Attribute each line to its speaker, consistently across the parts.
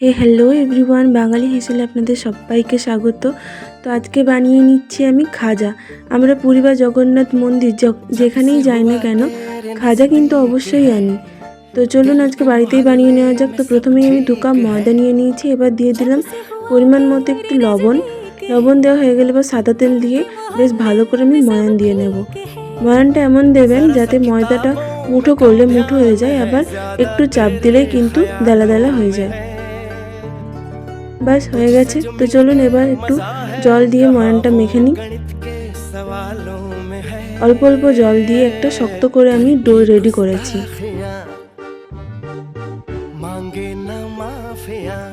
Speaker 1: Hello everyone, বাঙালি হেসেলে আপনাদের সবাইকে স্বাগত। তো আজকে বানিয়ে নিচ্ছি আমি খাজা। আমরা পুরী বা জগন্নাথ মন্দির যেখানেই যাই না কেন খাজা কিন্তু অবশ্যই আনি। তো চলুন আজকে বাড়িতেই বানিয়ে নেওয়া যাক। তো প্রথমেই আমি 2 কাপ ময়দা নিয়ে নিয়েছি। এবার দিয়ে দিলাম পরিমাণ মতো একটু লবণ দেওয়া হয়ে গেলে এবার সাদা তেল দিয়ে বেশ ভালো করে আমি ময়ান দিয়ে নেব। ময়ানটা এমন দেবেন যাতে ময়দাটা মুঠো করলে মুঠো হয়ে যায়, আবার একটু চাপ দিলেই কিন্তু দেলা দেলা হয়ে যায়। বাস হয়ে গেছে। তো চলুন এবার একটু জল দিয়ে ময়ানটা মেখে নিই। অল্প অল্প জল দিয়ে একটা শক্ত করে আমি ডো রেডি করেছি।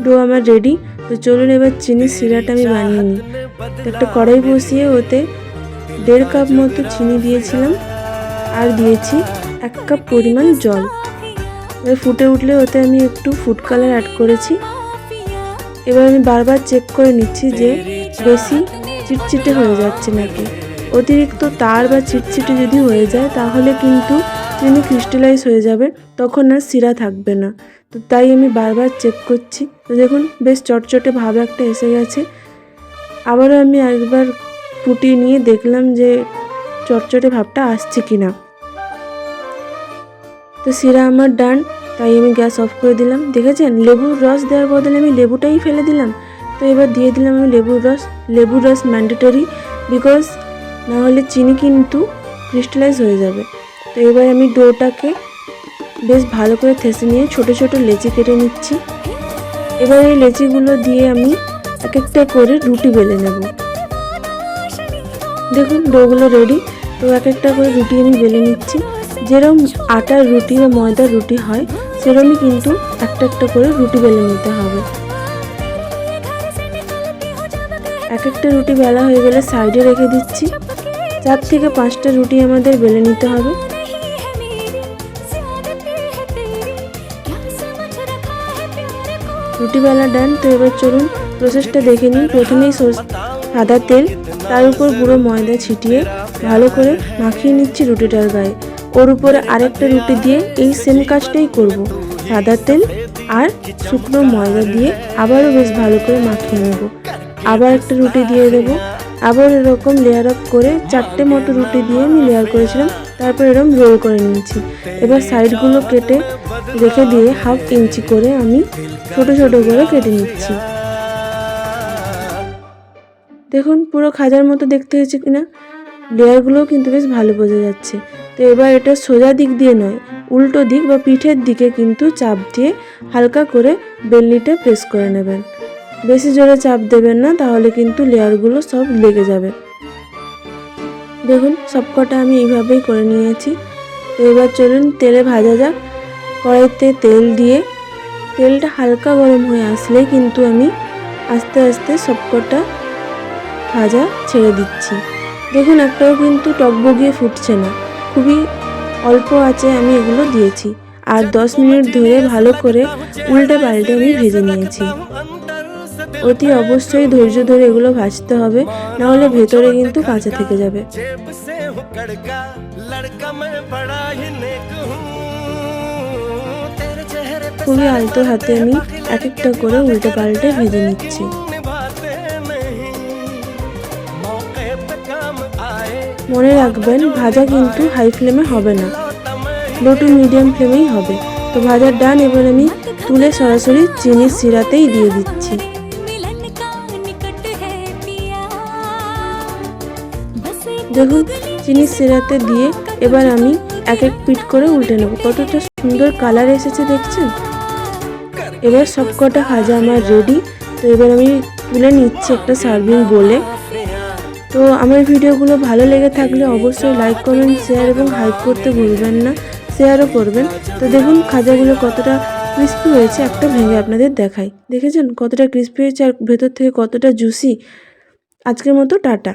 Speaker 1: ডো আমার রেডি। তো চলুন এবার চিনির সিরাটা আমি বানিয়ে নিই। তো একটা কড়াই বসিয়ে ওতে 1.5 কাপ মতো চিনি দিয়েছিলাম, আর দিয়েছি 1 কাপ পরিমাণ জল। এবার ফুটে উঠলে ওতে আমি একটু ফুড কালার অ্যাড করেছি। এবার আমি বারবার চেক করে নিচ্ছি যে বেশি চিটচিটে হয়ে যাচ্ছে নাকি। অতিরিক্ত তার বা চিটচিটে যদি হয়ে যায় তাহলে কিন্তু চিনি ক্রিস্টালাইজ হয়ে যাবে, তখন আর শিরা থাকবে না। তো তাই আমি বারবার চেক করছি। তো দেখুন বেশ চটচটে ভাব একটা এসে গেছে। আবারও আমি একবার ফুটিয়ে নিয়ে দেখলাম যে চটচটে ভাবটা আসছে কিনা। তো শিরা আমার ডান, তাই আমি গ্যাস অফ করে দিলাম। দেখেছেন, লেবুর রস দেওয়ার বদলে আমি লেবুটাই ফেলে দিলাম। তো এবার দিয়ে দিলাম আমি লেবুর রস ম্যান্ডেটরি, বিকজ নাহলে চিনি কিন্তু ক্রিস্টালাইজ হয়ে যাবে। তো এবার আমি ডোটাকে বেশ ভালো করে থেসে নিয়ে ছোট ছোট লেচি কেটে নিচ্ছি। এবার এই লেচিগুলো দিয়ে আমি এক একটা করে রুটি বেলে নেব। দেখুন ডোগুলো রেডি। তো এক একটা করে রুটি আমি বেলে নিচ্ছি। যেরকম আটার রুটি বা ময়দার রুটি হয় সেরকমই কিন্তু একটা একটা করে রুটি বেলে নিতে হবে। এক একটা রুটি বেলা হয়ে গেলে সাইডে রেখে দিচ্ছি। 4 থেকে 5টা রুটি আমাদের বেলে নিতে হবে। রুটি বেলা ডান। তো এবার চলুন প্রসেসটা দেখে নিন। প্রথমেই সাদা তেল, তার উপর গুঁড়ো ময়দা ছিটিয়ে ভালো করে মাখিয়ে নিচ্ছি রুটিটার গায়ে। ওর উপরে আরেকটা রুটি দিয়ে এই সেম কাজটাই করব। সাদা তেল আর শুকনো ময়দা দিয়ে আবারও বেশ ভালো করে মাখিয়ে নেব। আবার একটা রুটি দিয়ে দেব। আবার এরকম লেয়ার আপ করে 4টে মতো রুটি দিয়ে আমি লেয়ার করেছিলাম। তারপর এরকম রোল করে নিয়েছি। এবার সাইডগুলো কেটে রেখে দিয়ে 1/2 ইঞ্চি করে আমি ছোট ছোট করে কেটে নিচ্ছি। দেখুন পুরো খাজার মতো দেখতে হয়েছে কিনা। লেয়ারগুলোও কিন্তু বেশ ভালো বোঝা যাচ্ছে। তো এবার এটা সোজা দিক দিয়ে নয়, উল্টো দিক বা পিঠের দিকে কিন্তু চাপ দিয়ে হালকা করে বেলনিটা প্রেস করে নেবেন। বেশি জোরে চাপ দেবেন না, তাহলে কিন্তু লেয়ারগুলো সব লেগে যাবে। দেখুন সবকটা আমি এইভাবেই করে নিয়েছি। তো এবার চলুন তেলে ভাজা যাক। কড়াইতে তেল দিয়ে তেলটা হালকা গরম হয়ে আসলে কিন্তু আমি আস্তে আস্তে সবকটা ভাজা ছেড়ে দিচ্ছি। দেখুন একটাও কিন্তু টকবগিয়ে ফুটছে না, খুবই অল্প আঁচে আমি এগুলো দিয়েছি। আর 10 মিনিট ধরে ভালো করে উল্টে পাল্টে আমি ভেজে নিয়েছি। অতি অবশ্যই ধৈর্য ধরে এগুলো ভাজতে হবে, নাহলে ভেতরে কিন্তু কাঁচা থেকে যাবে। খুবই আলতো হাতে আমি এক একটা করে উল্টে পাল্টে ভেজে নিচ্ছি। মনে রাখবেন ভাজা কিন্তু হাই ফ্লেমে হবে না, লো টু মিডিয়াম ফ্লেমেই হবে। তো ভাজার ডান। এবার আমি তুলে সরাসরি চিনির সিরাতেই দিয়ে দিচ্ছি। দেখুন চিনির সিরাতে দিয়ে এবার আমি এক এক পিঠ করে উল্টে নেব। কতটা সুন্দর কালার এসেছে দেখছেন। এবার সবকটা ভাজা আমার রেডি। তো এবার আমি তুলে নিচ্ছি একটা সার্ভিং বলে। তো আমার ভিডিওগুলো ভালো লেগে থাকলে অবশ্যই লাইক, কমেন্ট, শেয়ার এবং হাইপ করতে ভুলবেন না। শেয়ারও করবেন। তো দেখুন খাজাগুলো কতটা ক্রিস্পি হয়েছে, একটা ভেঙে আপনাদের দেখাই। দেখেছেন কতটা ক্রিস্পি হয়েছে আর ভেতর থেকে কতটা জুসি। আজকের মতো টাটা।